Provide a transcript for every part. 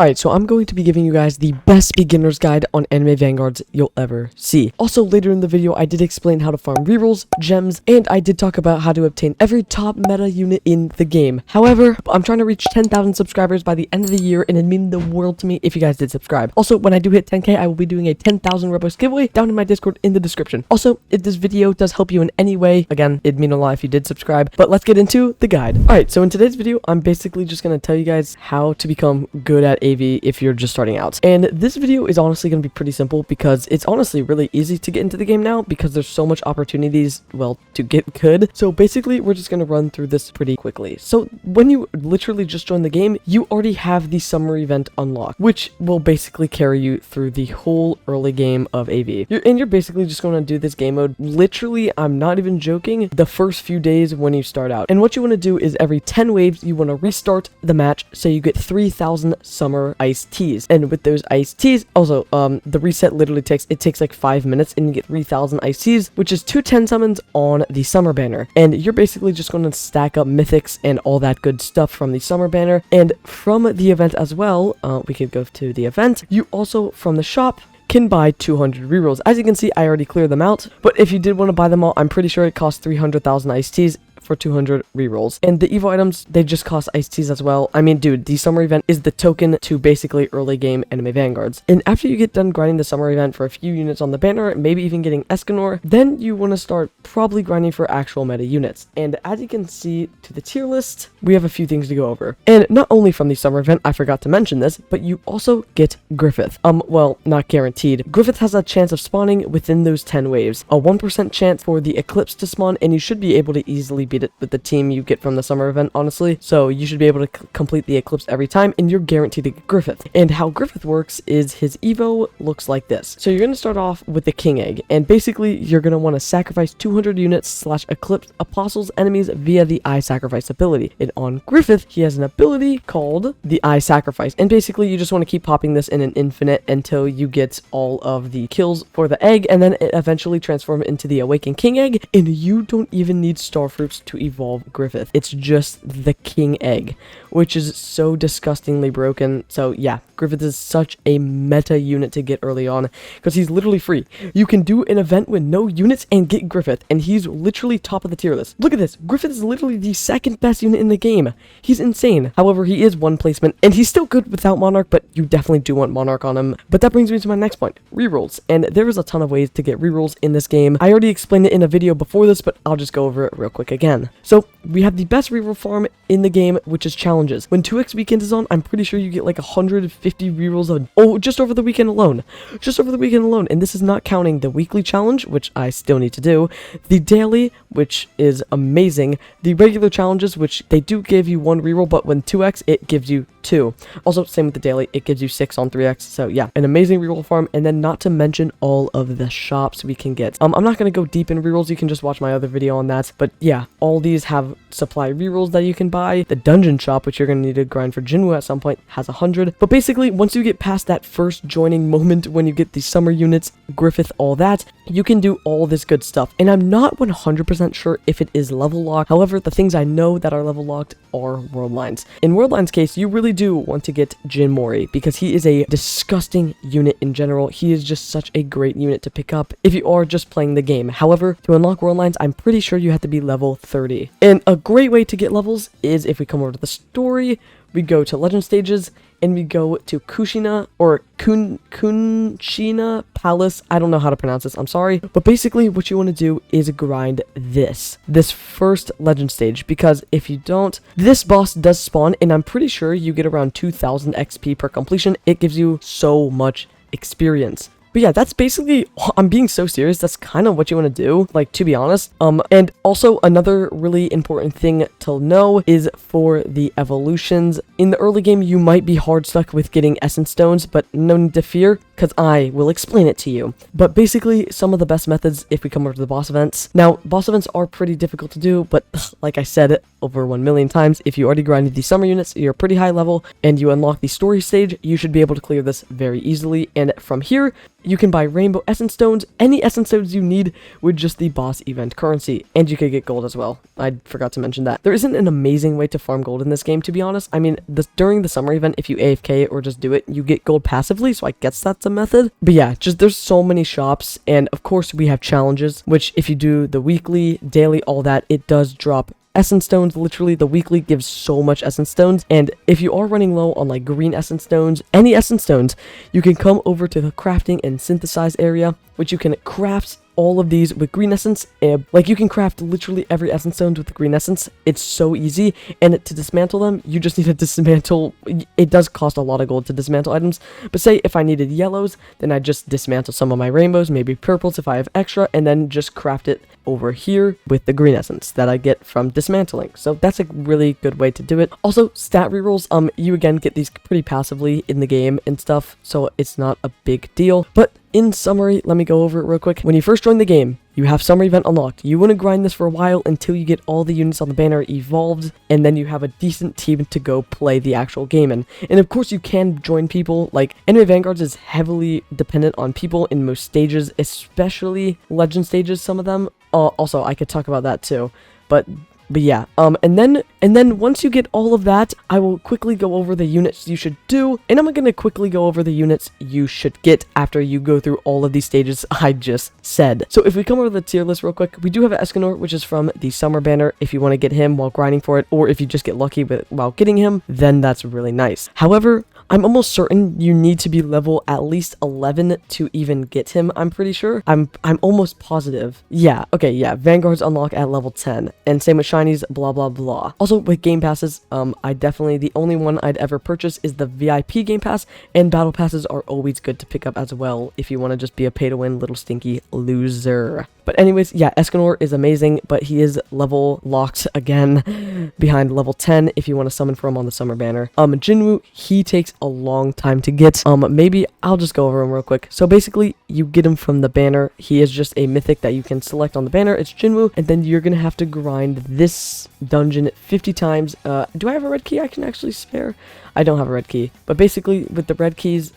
Alright, so I'm going to be giving you guys the best beginner's guide on anime Vanguards you'll ever see. Also, later in the video, I did explain how to farm rerolls, gems, and I did talk about how to obtain every top meta unit in the game. However, I'm trying to reach 10,000 subscribers by the end of the year, and it'd mean the world to me if you guys did subscribe. Also, when I do hit 10k, I will be doing a 10,000 Robux giveaway down in my Discord in the description. Also, if this video does help you in any way, again, it'd mean a lot if you did subscribe, but let's get into the guide. Alright, so in today's video, I'm basically just going to tell you guys how to become good at AV if you're just starting out. And this video is honestly going to be pretty simple because it's honestly really easy to get into the game now because there's so much opportunities, well, to get good. So basically, we're just going to run through this pretty quickly. So when you literally just join the game, you already have the summer event unlocked, which will basically carry you through the whole early game of AV. You're basically just going to do this game mode. Literally, I'm not even joking, the first few days when you start out. And what you want to do is every 10 waves, you want to restart the match so you get 3,000 summer iced teas. And with those iced teas, also, the reset literally takes like 5 minutes and you get 3,000 iced teas, which is 2 10 summons on the summer banner. And you're basically just going to stack up mythics and all that good stuff from the summer banner. And from the event as well, we could go to the event. You also, from the shop, can buy 200 rerolls. As you can see, I already cleared them out, but if you did want to buy them all, I'm pretty sure it costs 300,000 iced teas for 200 rerolls. And the evo items, they just cost iced teas as well. I mean, dude, the summer event is the token to basically early game anime Vanguards. And after you get done grinding the summer event for a few units on the banner, maybe even getting Escanor, then you want to start probably grinding for actual meta units. And as you can see to the tier list, we have a few things to go over. And not only from the summer event, I forgot to mention this, but you also get Griffith. Well, not guaranteed. Griffith has a chance of spawning within those 10 waves, a 1% chance for the Eclipse to spawn, and you should be able to easily beat it with the team you get from the summer event, honestly. So you should be able to complete the Eclipse every time, and you're guaranteed to get Griffith. And how Griffith works is his evo looks like this. So you're going to start off with the King Egg, and basically you're going to want to sacrifice 200 units / Eclipse Apostles enemies via the Eye Sacrifice ability. And on Griffith, he has an ability called the Eye Sacrifice, and basically you just want to keep popping this in an infinite until you get all of the kills for the egg, and then it eventually transforms into the Awakened King Egg, and you don't even need star fruits to evolve Griffith. It's just the King Egg, which is so disgustingly broken. So yeah, Griffith is such a meta unit to get early on because he's literally free. You can do an event with no units and get Griffith, and he's literally top of the tier list. Look at this. Griffith is literally the second best unit in the game. He's insane. However, he is one placement, and he's still good without Monarch, but you definitely do want Monarch on him. But that brings me to my next point, rerolls. And there is a ton of ways to get rerolls in this game. I already explained it in a video before this, but I'll just go over it real quick again. So we have the best reroll farm in the game, which is challenges. When 2x weekend is on, I'm pretty sure you get like 150 rerolls just over the weekend alone. Just over the weekend alone. And this is not counting the weekly challenge, which I still need to do, the daily, which is amazing, the regular challenges, which they do give you 1 reroll, but when 2x, it gives you 2. Also, same with the daily, it gives you 6 on 3x. So yeah, an amazing reroll farm. And then not to mention all of the shops we can get. I'm not going to go deep in rerolls. You can just watch my other video on that. But yeah, all these have supply rerolls that you can buy. The dungeon shop, which you're going to need to grind for Jinwoo at some point, has 100. But basically, once you get past that first joining moment when you get the summer units, Griffith, all that, you can do all this good stuff. And I'm not 100% sure if it is level locked. However, the things I know that are level locked are World Lines. In World Lines case, you really do want to get Jin Mori because he is a disgusting unit in general. He is just such a great unit to pick up if you are just playing the game. However, to unlock World Lines, I'm pretty sure you have to be level 30. And a great way to get levels is if we come over to the story, we go to Legend Stages, and we go to Kushina, or Kunshina Palace. I don't know how to pronounce this, I'm sorry. But basically, what you want to do is grind this first Legend Stage, because if you don't, this boss does spawn, and I'm pretty sure you get around 2,000 XP per completion. It gives you so much experience. But yeah, that's basically, I'm being so serious, that's kind of what you want to do, like, to be honest. And also, another really important thing to know is for the evolutions. In the early game, you might be hard stuck with getting Essence Stones, but no need to fear. because I will explain it to you. But basically, some of the best methods if we come over to the boss events. Now, boss events are pretty difficult to do, but like I said over 1 million times, if you already grinded these summer units, you're pretty high level, and you unlock the story stage, you should be able to clear this very easily. And from here, you can buy rainbow essence stones, any essence stones you need with just the boss event currency, and you could get gold as well. I forgot to mention that. There isn't an amazing way to farm gold in this game, to be honest. I mean, during the summer event, if you AFK or just do it, you get gold passively, so I guess that's a method. But yeah, just there's so many shops, and of course we have challenges, which if you do the weekly, daily, all that, it does drop essence stones. Literally, the weekly gives so much essence stones, and if you are running low on like green essence stones, any essence stones, you can come over to the crafting and synthesize area, which you can craft all of these with green essence. Like, you can craft literally every essence stones with the green essence. It's so easy, and to dismantle them, you just need to dismantle. It does cost a lot of gold to dismantle items, but say if I needed yellows, then I just dismantle some of my rainbows, maybe purples if I have extra, and then just craft it over here with the green essence that I get from dismantling. So that's a really good way to do it. Also, stat rerolls, you again get these pretty passively in the game and stuff, so it's not a big deal. But in summary, let me go over it real quick. When you first join the game, you have summer event unlocked. You want to grind this for a while until you get all the units on the banner evolved, and then you have a decent team to go play the actual game in. And of course, you can join people. Like, Anime Vanguards is heavily dependent on people in most stages, especially legend stages, some of them. Also, I could talk about that too. But yeah, and then once you get all of that, I will quickly go over the units you should do, and I'm gonna quickly go over the units you should get after you go through all of these stages I just said. So if we come over to the tier list real quick, we do have Escanor, which is from the summer banner. If you want to get him while grinding for it, or if you just get lucky while getting him, then that's really nice. However, I'm almost certain you need to be level at least 11 to even get him, I'm pretty sure. I'm almost positive. Yeah, okay, yeah, Vanguards unlock at level 10, and same with Shinies, blah, blah, blah. Also, with game passes, the only one I'd ever purchase is the VIP game pass, and battle passes are always good to pick up as well if you want to just be a pay-to-win little stinky loser. But anyways, yeah, Escanor is amazing, but he is level locked again behind level 10 if you want to summon for him on the summer banner. Jinwoo, he takes a long time to get. Maybe I'll just go over him real quick. So basically, you get him from the banner. He is just a mythic that you can select on the banner. It's Jinwoo, and then you're gonna have to grind this dungeon 50 times. Do I have a red key I can actually spare? I don't have a red key, but basically with the red keys,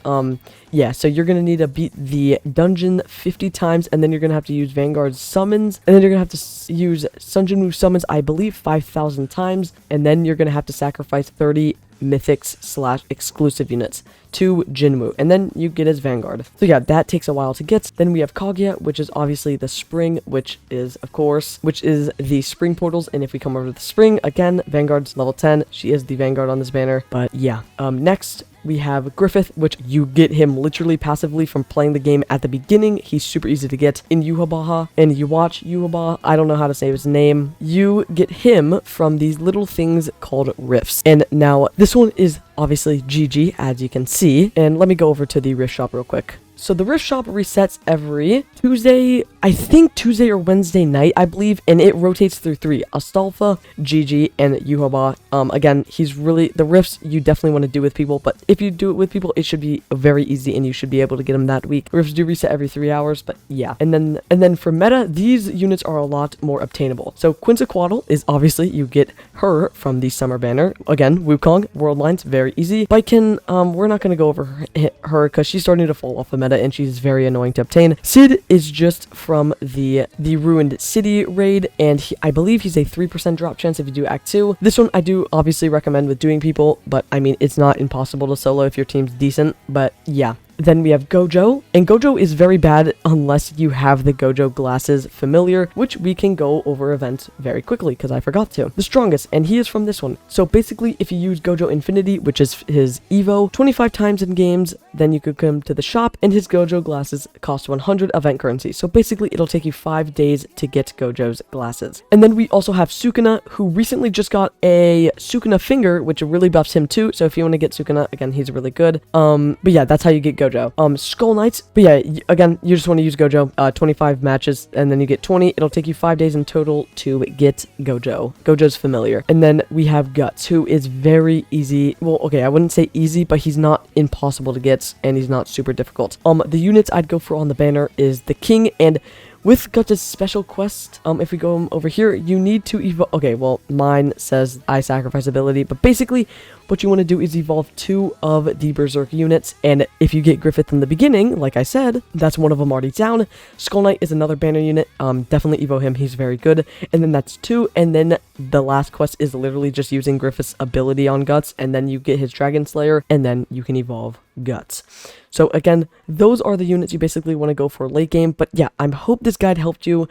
yeah, so you're gonna need to beat the dungeon 50 times, and then you're gonna have to use Vanguard's summons, and then you're gonna have to use Sun Jinwoo summons, I believe 5,000 times, and then you're gonna have to sacrifice 30 mythics / exclusive units to Jinwoo, and then you get his Vanguard. So yeah, that takes a while to get. Then we have Kaguya, which is obviously the spring, which is the spring portals, and if we come over to the spring, again, Vanguard's level 10, she is the Vanguard on this banner. But yeah, next we have Griffith, which you get him literally passively from playing the game at the beginning. He's super easy to get in Yuhabaha, and you watch Yuhabaha, I don't know how to say his name. You get him from these little things called rifts. And now this one is obviously GG, as you can see. And let me go over to the rift shop real quick. So the rift shop resets every Tuesday, I think Tuesday or Wednesday night, I believe, and it rotates through 3, Astolfa, Gigi, and Yuhaba. Again, he's really, the rifts you definitely want to do with people, but if you do it with people, it should be very easy, and you should be able to get them that week. Rifts do reset every 3 hours, but yeah. And then for meta, these units are a lot more obtainable. So Quincyquaddle is obviously, you get her from the summer banner. Again, Wukong, World Lines, very easy. Baiken, we're not going to go over her because she's starting to fall off the meta, and she's very annoying to obtain. Sid is just from the Ruined City raid, and I believe he's a 3% drop chance if you do Act 2. This one I do obviously recommend with doing people, but I mean, it's not impossible to solo if your team's decent, but yeah. Then we have Gojo, and Gojo is very bad unless you have the Gojo glasses familiar, which we can go over events very quickly because I forgot to. The strongest, and he is from this one. So basically, if you use Gojo Infinity, which is his Evo, 25 times in games, then you could come to the shop, and his Gojo glasses cost 100 event currency. So basically, it'll take you 5 days to get Gojo's glasses. And then we also have Sukuna, who recently just got a Sukuna finger, which really buffs him too. So if you want to get Sukuna, again, he's really good. But yeah, that's how you get Gojo. Gojo. Skull Knights, but yeah, again, you just want to use Gojo, 25 matches, and then you get 20. It'll take you 5 days in total to get Gojo. Gojo's familiar. And then we have Guts, who is very easy. Well, okay, I wouldn't say easy, but he's not impossible to get, and he's not super difficult. The units I'd go for on the banner is the King, and with Guts' special quest, if we go over here, you need to evolve. Okay, well, mine says I sacrifice ability, but basically, what you want to do is evolve 2 of the Berserk units, and if you get Griffith in the beginning, like I said, that's one of them already down. Skull Knight is another banner unit, definitely evo him, he's very good, and then that's 2, and then the last quest is literally just using Griffith's ability on Guts, and then you get his Dragon Slayer, and then you can evolve Guts. So again, those are the units you basically want to go for late game, but yeah, I hope this guide helped you.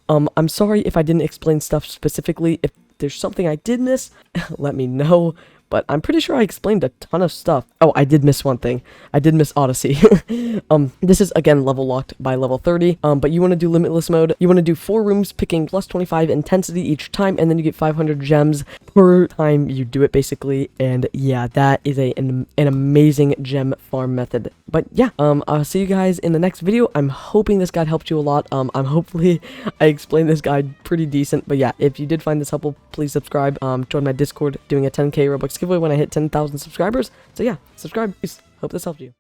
I'm sorry if I didn't explain stuff specifically. If there's something I did miss, let me know. But I'm pretty sure I explained a ton of stuff. Oh, I did miss one thing. I did miss Odyssey. This is, again, level locked by level 30. But you want to do limitless mode. You want to do 4 rooms, picking plus 25 intensity each time, and then you get 500 gems per time you do it, basically. And yeah, that is an amazing gem farm method. But yeah, I'll see you guys in the next video. I'm hoping this guide helped you a lot. Hopefully I explained this guide pretty decent. But yeah, if you did find this helpful, please subscribe. Join my Discord, doing a 10k Robux giveaway when I hit 10,000 subscribers. So yeah, subscribe. Peace. Hope this helped you.